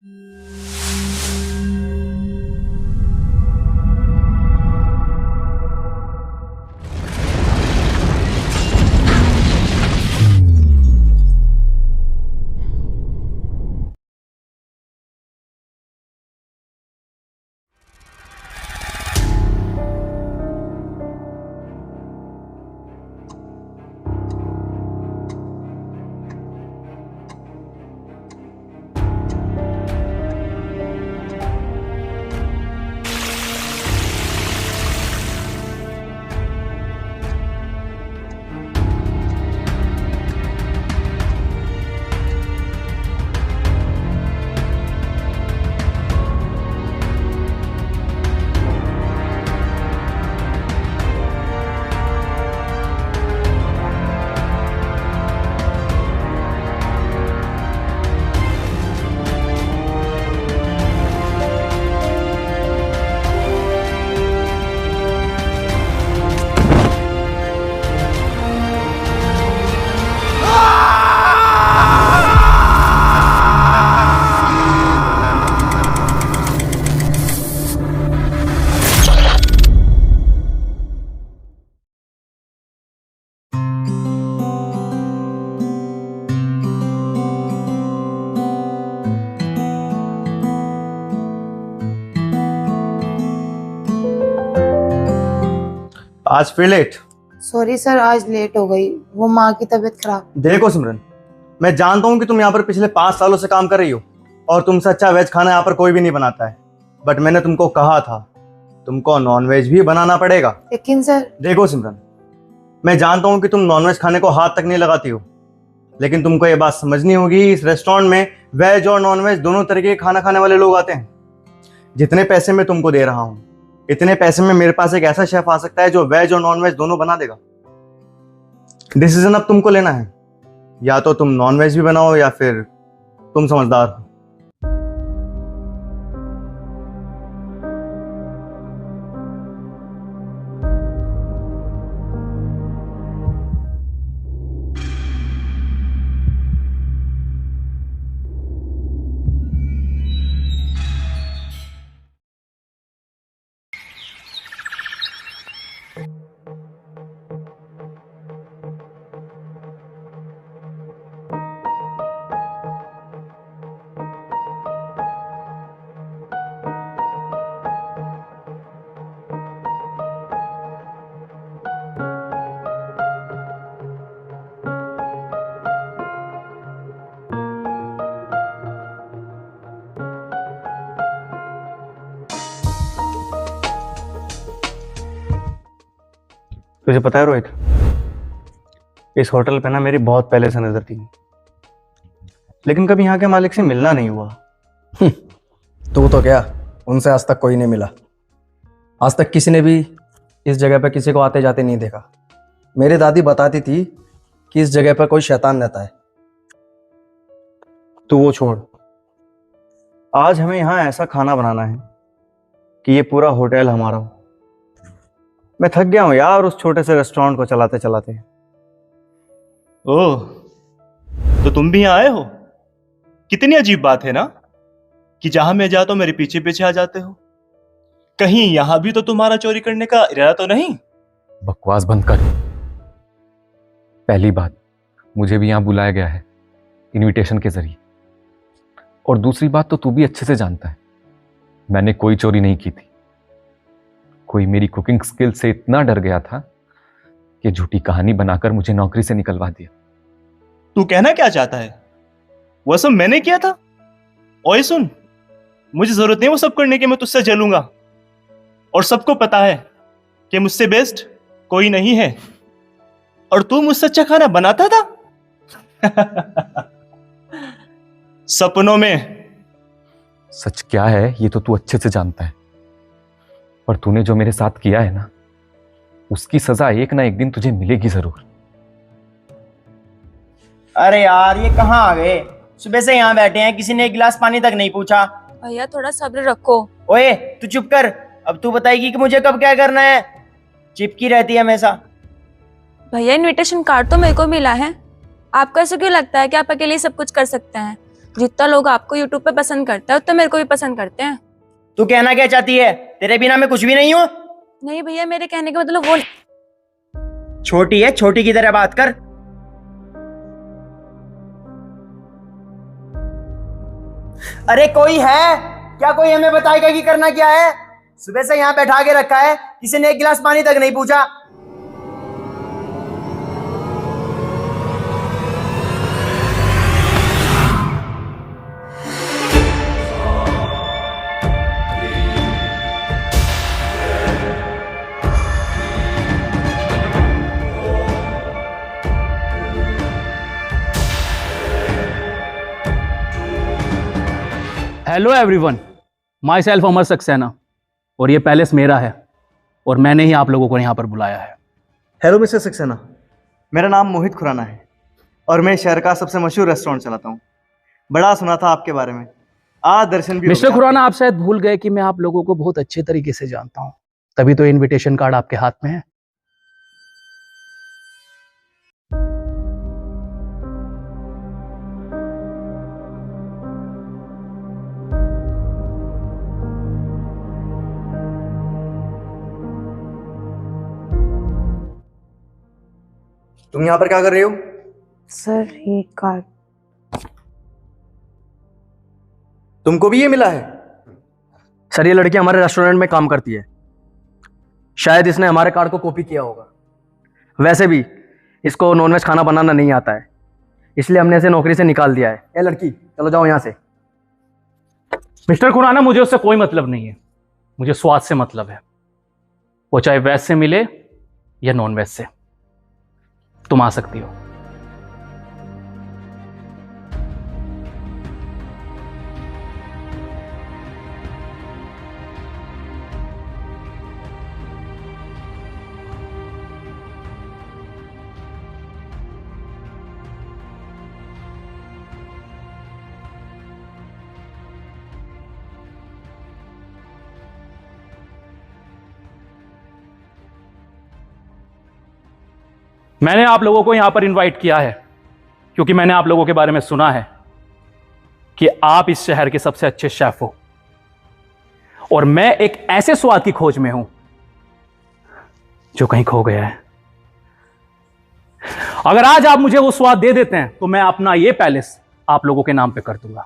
आज फिर late. Sorry sir, आज लेट हो गई, वो माँ की तबीयत खराब। देखो सिमरन, मैं जानता हूँ कि तुम यहाँ पर पिछले 5 सालों से काम कर रही हो और तुमसे अच्छा वेज खाना यहाँ पर कोई भी नहीं बनाता है, बट मैंने तुमको कहा था तुमको नॉन वेज भी बनाना पड़ेगा। लेकिन सर। देखो सिमरन, मैं जानता हूँ कि तुम नॉन वेज खाने को हाथ तक नहीं लगाती हो, लेकिन तुमको ये बात समझनी होगी, इस रेस्टोरेंट में वेज और नॉन वेज दोनों तरीके के खाना खाने वाले लोग आते हैं। जितने पैसे मैं तुमको दे रहा हूँ, इतने पैसे में मेरे पास एक ऐसा शेफ आ सकता है जो वेज और नॉन वेज दोनों बना देगा। डिसीजन अब तुमको लेना है, या तो तुम नॉन वेज भी बनाओ या फिर तुम समझदार हो। तुझे पता है रोहित, इस होटल पे ना मेरी बहुत पहले से नजर थी, लेकिन कभी यहाँ के मालिक से मिलना नहीं हुआ। तू तो क्या, उनसे आज तक कोई नहीं मिला। आज तक किसी ने भी इस जगह पर किसी को आते जाते नहीं देखा। मेरी दादी बताती थी कि इस जगह पर कोई शैतान रहता है। तू वो छोड़, आज हमें यहाँ ऐसा खाना बनाना है कि ये पूरा होटल हमारा हो। मैं थक गया हूँ यार उस छोटे से रेस्टोरेंट को चलाते चलाते। ओह, तो तुम भी यहाँ आए हो? कितनी अजीब बात है ना कि जहां मैं जाता हूं मेरे पीछे पीछे आ जाते हो। कहीं यहां भी तो तुम्हारा चोरी करने का इरादा तो नहीं? बकवास बंद कर। पहली बात, मुझे भी यहाँ बुलाया गया है इनविटेशन के जरिए, और दूसरी बात तो तू भी अच्छे से जानता है मैंने कोई चोरी नहीं की थी। कोई मेरी कुकिंग स्किल से इतना डर गया था कि झूठी कहानी बनाकर मुझे नौकरी से निकलवा दिया। तू कहना क्या चाहता है? वो सब मैंने किया था? ओए सुन, मुझे जरूरत नहीं वो सब करने की, मैं तुझसे जलूंगा। और सबको पता है कि मुझसे बेस्ट कोई नहीं है, और तू मुझसे अच्छा खाना बनाता था। सपनों में। सच क्या है ये तो तू अच्छे से जानता है, पर तूने जो मेरे साथ किया है ना, उसकी सजा एक ना एक दिन तुझे मिलेगी जरूर। अरे यार, ये कहाँ आ गए? सुबह से यहाँ बैठे हैं, किसी ने एक गिलास पानी तक नहीं पूछा। भैया थोड़ा सब्र रखो। ओए तू चुप कर, अब तू बताएगी कि मुझे कब क्या करना है। चिपकी रहती है हमेशा। भैया इनविटेशन कार्ड तो मेरे को मिला है, आपको ऐसा क्यों लगता है कि आप अकेले ही सब कुछ कर सकते हैं? जितना लोग आपको यूट्यूब पे पसंद करते हैं उतना मेरे को भी पसंद करते हैं। तू कहना क्या चाहती है? तेरे बिना मैं कुछ भी नहीं हूँ। नहीं भैया, मेरे कहने का मतलब वो छोटी है, छोटी की तरह बात कर। अरे कोई है क्या? कोई हमें बताएगा कि करना क्या है? सुबह से यहाँ बैठा के रखा है, किसी ने एक गिलास पानी तक नहीं पूछा। हेलो एवरीवन, माई सेल्फ अमर सक्सेना, और ये पैलेस मेरा है और मैंने ही आप लोगों को यहाँ पर बुलाया है। हेलो मिस्टर सक्सेना, मेरा नाम मोहित खुराना है और मैं शहर का सबसे मशहूर रेस्टोरेंट चलाता हूँ। बड़ा सुना था आपके बारे में, आज दर्शन भी हो मिस्टर गया। खुराना, आप शायद भूल गए कि मैं आप लोगों को बहुत अच्छे तरीके से जानता हूँ, तभी तो इनविटेशन कार्ड आपके हाथ में है। तुम यहाँ पर क्या कर रही हो? सर ये कार्ड। तुमको भी ये मिला है? सर, ये लड़की हमारे रेस्टोरेंट में काम करती है, शायद इसने हमारे कार्ड को कॉपी किया होगा। वैसे भी इसको नॉनवेज खाना बनाना नहीं आता है, इसलिए हमने इसे नौकरी से निकाल दिया है। ए लड़की, चलो जाओ यहाँ से। मिस्टर खुराना, मुझे उससे कोई मतलब नहीं है, मुझे स्वाद से मतलब है, वो चाहे वेज से मिले या नॉन वेज से। तुम आ सकती हो। मैंने आप लोगों को यहां पर इनवाइट किया है क्योंकि मैंने आप लोगों के बारे में सुना है कि आप इस शहर के सबसे अच्छे शेफ हो और मैं एक ऐसे स्वाद की खोज में हूं जो कहीं खो गया है। अगर आज आप मुझे वो स्वाद दे देते हैं तो मैं अपना ये पैलेस आप लोगों के नाम पे कर दूंगा।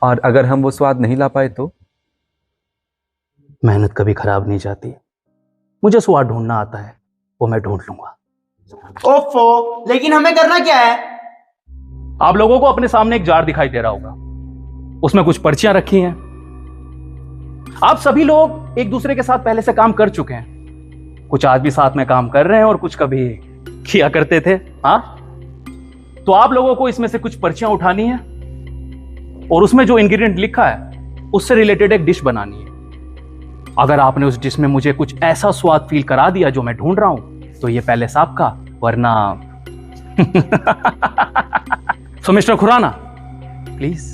और अगर हम वो स्वाद नहीं ला पाए तो? मेहनत कभी खराब नहीं जाती, मुझे स्वाद ढूंढना आता है, वो मैं ढूंढ लूंगा। ओफो, लेकिन हमें करना क्या है? आप लोगों को अपने सामने एक जार दिखाई दे रहा होगा, उसमें कुछ पर्चियां रखी हैं। आप सभी लोग एक दूसरे के साथ पहले से काम कर चुके हैं, कुछ आज भी साथ में काम कर रहे हैं और कुछ कभी किया करते थे। हाँ, तो आप लोगों को इसमें से कुछ पर्चियां उठानी है और उसमें जो इंग्रेडिएंट लिखा है उससे रिलेटेड एक डिश बनानी है। अगर आपने उस डिश में मुझे कुछ ऐसा स्वाद फील करा दिया जो मैं ढूंढ रहा हूं तो ये पैलेस आपका, वरना सो मिस्टर खुराना, प्लीज।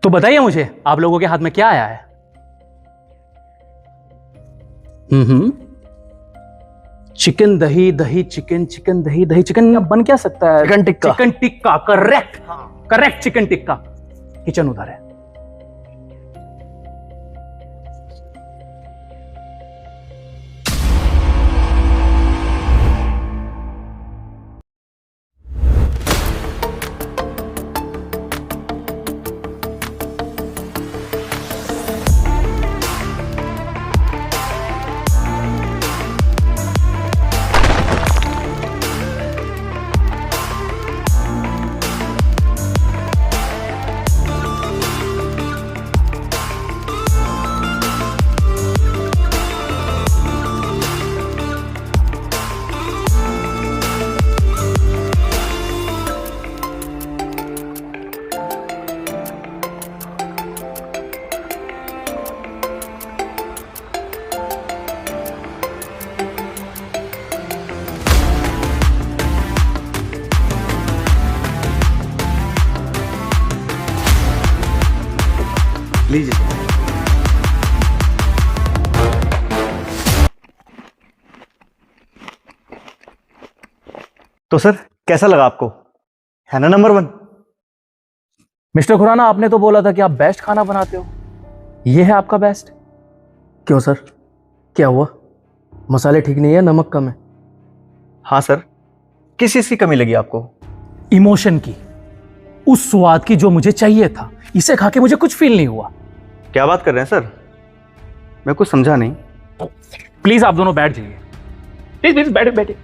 तो बताइए मुझे, आप लोगों के हाथ में क्या आया है? चिकन दही दही चिकन, चिकन दही दही चिकन, बन क्या सकता है? Chicken tikka. Chicken tikka, correct. Correct, chicken tikka. Kitchen उधर है। तो सर कैसा लगा आपको? है ना नंबर 1? मिस्टर खुराना, आपने तो बोला था कि आप बेस्ट खाना बनाते हो। ये है आपका बेस्ट? क्यों सर, क्या हुआ? मसाले ठीक नहीं है, नमक कम है? हाँ सर, किस चीज की कमी लगी आपको? इमोशन की, उस स्वाद की जो मुझे चाहिए था। इसे खा के मुझे कुछ फील नहीं हुआ। क्या बात कर रहे हैं सर? मैं कुछ समझा नहीं। प्लीज आप दोनों बैठ जाइए। प्लीज प्लीज बैठे बैठे।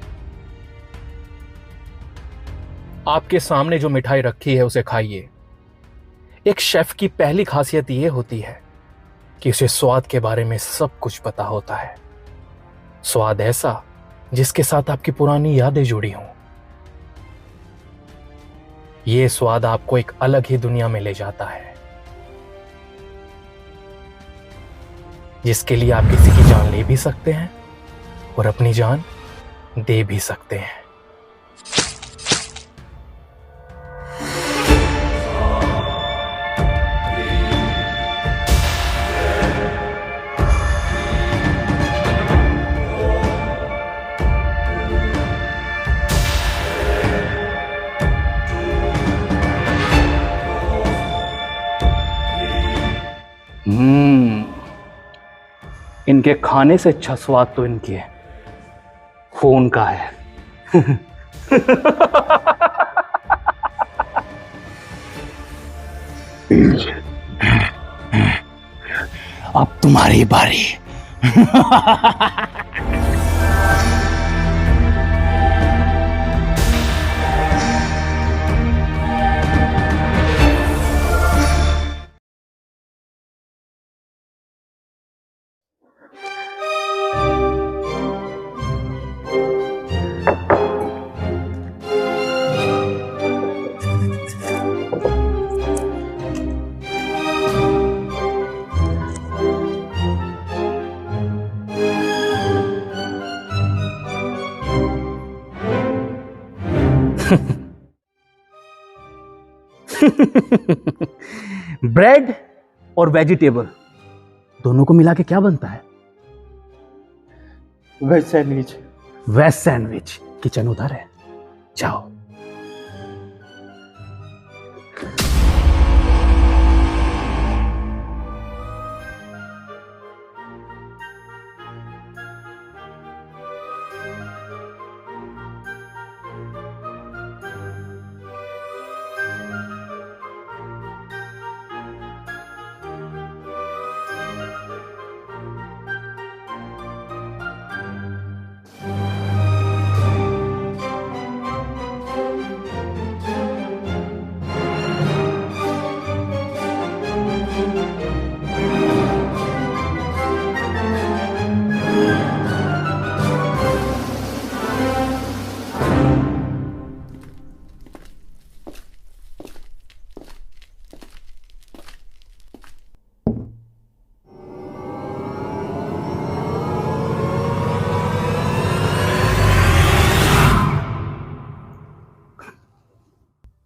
आपके सामने जो मिठाई रखी है उसे खाइए। एक शेफ की पहली खासियत यह होती है कि उसे स्वाद के बारे में सब कुछ पता होता है। स्वाद ऐसा जिसके साथ आपकी पुरानी यादें जुड़ी हों। यह स्वाद आपको एक अलग ही दुनिया में ले जाता है, जिसके लिए आप किसी की जान ले भी सकते हैं और अपनी जान दे भी सकते हैं। इनके खाने से अच्छा स्वाद तो इनके फोन का है। अब तुम्हारी बारी। ब्रेड और वेजिटेबल दोनों को मिला के क्या बनता है? Veg sandwich. Veg sandwich. Kitchen उधर है, जाओ।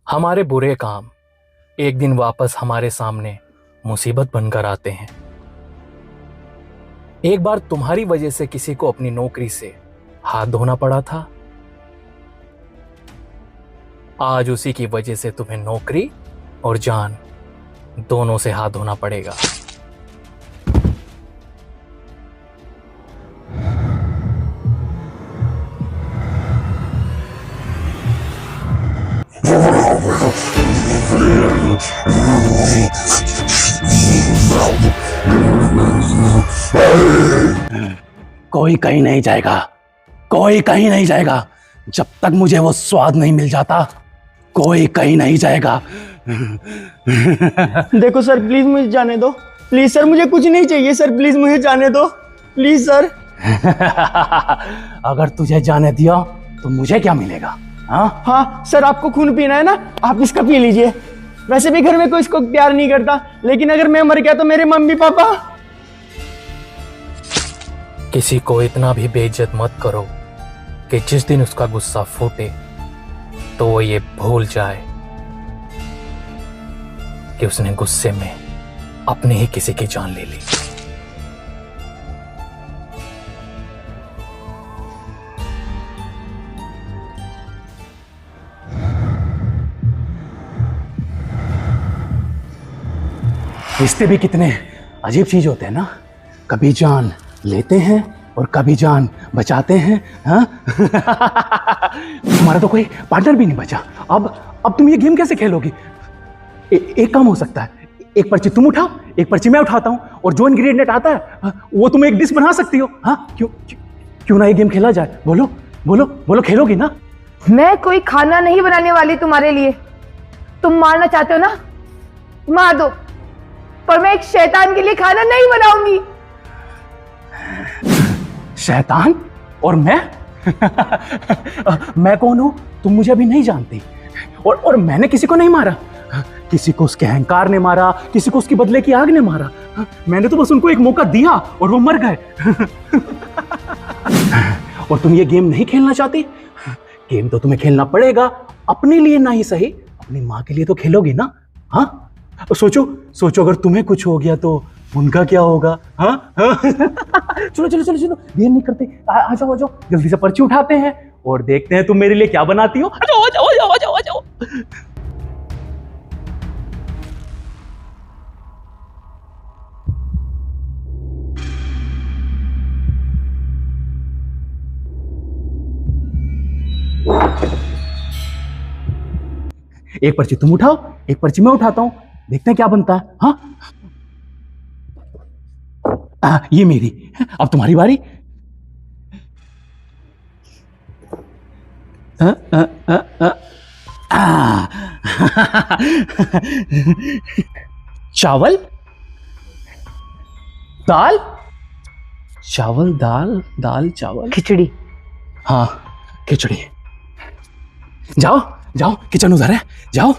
हमारे बुरे काम एक दिन वापस हमारे सामने मुसीबत बनकर आते हैं। एक बार तुम्हारी वजह से किसी को अपनी नौकरी से हाथ धोना पड़ा था। आज उसी की वजह से तुम्हें नौकरी और जान दोनों से हाथ धोना पड़ेगा। कोई कहीं नहीं जाएगा, कोई कहीं नहीं जाएगा जब तक मुझे वो स्वाद नहीं मिल जाता। कोई कहीं नहीं जाएगा। देखो सर, प्लीज मुझे जाने दो। प्लीज सर, मुझे कुछ नहीं चाहिए सर, प्लीज मुझे जाने दो, प्लीज सर। अगर तुझे जाने दिया तो मुझे क्या मिलेगा? हाँ हाँ सर, आपको खून पीना है ना, आप इसका पी लीजिए। वैसे भी घर में कोई इसको प्यार नहीं करता, लेकिन अगर मैं मर गया तो मेरे मम्मी पापा। किसी को इतना भी बेइज्जत मत करो कि जिस दिन उसका गुस्सा फूटे तो वो ये भूल जाए कि उसने गुस्से में अपने ही किसी की जान ले ली। रिश्ते भी कितने अजीब चीज होते हैं ना, कभी जान लेते हैं और कभी जान बचाते हैं। हाँ तुम्हारा तो कोई पार्टनर भी नहीं बचा, अब तुम ये गेम कैसे खेलोगी? एक काम हो सकता है, एक पर्ची तुम उठाओ, एक पर्ची मैं उठाता हूं, और जो इंग्रेडिएंट आता है वो तुम एक डिश बना सकती हो। हाँ क्यों ना ये गेम खेला जाए? बोलो बोलो बोलो, खेलोगी ना? मैं कोई खाना नहीं बनाने वाली तुम्हारे लिए। तुम मारना चाहते हो ना, मार दो, पर मैं एक शैतान के लिए खाना नहीं बनाऊंगी। शैतान? और मैं? मैं कौन हूं तुम मुझे अभी नहीं जानती, और मैंने किसी को नहीं मारा। किसी को उसके अहंकार ने मारा, किसी को उसकी बदले की आग ने मारा। मैंने तो बस उनको एक मौका दिया और वो मर गए। और तुम ये गेम नहीं खेलना चाहती? गेम तो तुम्हें खेलना पड़ेगा, अपने लिए ना ही सही, अपनी माँ के लिए तो खेलोगी ना? हाँ सोचो अगर तुम्हें कुछ हो गया तो उनका क्या होगा? हाँ चलो देर नहीं करते, आ जाओ जल्दी से पर्ची उठाते हैं और देखते हैं तुम मेरे लिए क्या बनाती हो। आ जाओ। एक पर्ची तुम उठाओ, एक पर्ची मैं उठाता हूं, देखते हैं क्या बनता है। हाँ ये मेरी, अब तुम्हारी बारी। चावल दाल, चावल दाल चावल, खिचड़ी। हाँ खिचड़ी। जाओ किचन उधर है, जाओ।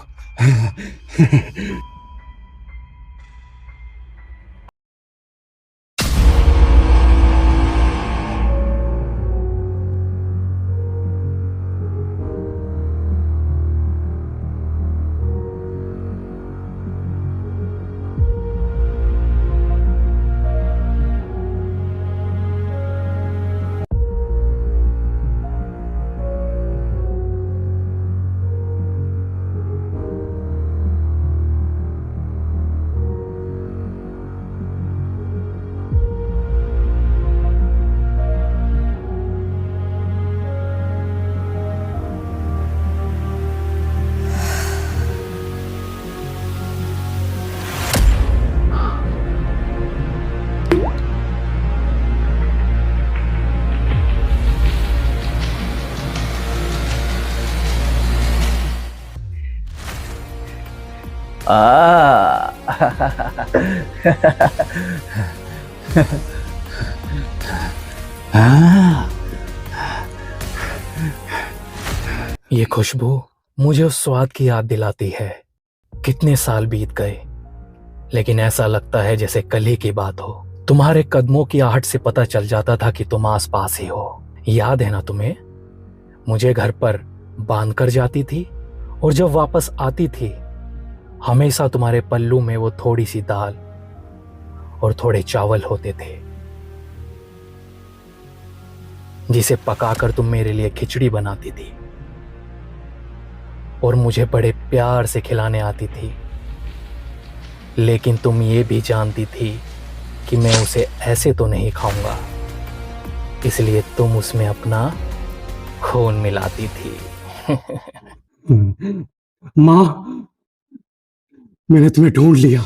ये खुशबू मुझे उस स्वाद की याद दिलाती है। कितने साल बीत गए, लेकिन ऐसा लगता है जैसे कल ही की बात हो। तुम्हारे कदमों की आहट से पता चल जाता था कि तुम आस पास ही हो। याद है ना तुम्हें? मुझे घर पर बांध कर जाती थी और जब वापस आती थी हमेशा तुम्हारे पल्लू में वो थोड़ी सी दाल और थोड़े चावल होते थे, जिसे पकाकर तुम मेरे लिए खिचड़ी बनाती थी और मुझे बड़े प्यार से खिलाने आती थी। लेकिन तुम ये भी जानती थी कि मैं उसे ऐसे तो नहीं खाऊंगा, इसलिए तुम उसमें अपना खून मिलाती थी। माँ, मैंने तुम्हें ढूंढ लिया।